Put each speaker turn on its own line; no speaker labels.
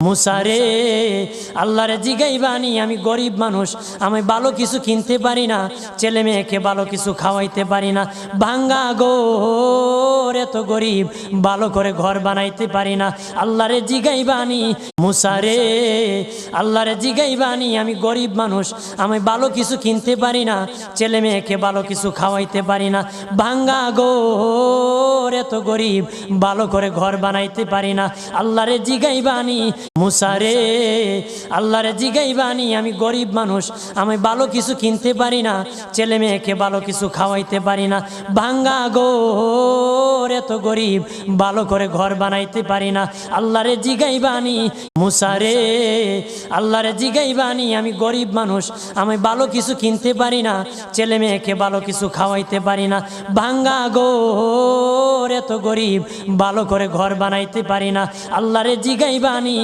মুসারে আল্লাহরে জিগাইবানি আমি গরিব মানুষ, আমি ভালো কিছু কিনতে পারি না, ছেলে মেয়েকে ভালো কিছু খাওয়াইতে পারি না, ভাঙ্গা গোর এত গরিব, ভালো করে ঘর বানাইতে পারি না। আল্লাহরে জিগাইবানি মুসারে আল্লাহরে জিগাইবানি আমি গরিব মানুষ, আমি ভালো কিছু কিনতে পারি না, ছেলে মেয়েকে ভালো কিছু খাওয়াইতে পারি না, ভাঙ্গা গোর এত গরিব, ভালো করে ঘর বানাইতে পারি না। আল্লাহরে জিগাইবানি মুসারে আল্লাহরে জিগাইবানি আমি গরিব মানুষ, আমি ভালো কিছু কিনতে পারি না, ছেলে মেয়েকে ভালো কিছু খাওয়াইতে পারি না, ভাঙ্গা গোর এত গরিব, ভালো করে ঘর বানাইতে পারি না। আল্লাহরে জিগাইবানি মুসারে আল্লাহরে জিগাইবানি আমি গরিব মানুষ, আমি ভালো কিছু কিনতে পারি না, ছেলে মেয়েকে ভালো কিছু খাওয়াইতে পারি না, ভাঙ্গা গোর এত গরিব, ভালো করে ঘর বানাইতে পারি না। আল্লাহরে জিগাইবানি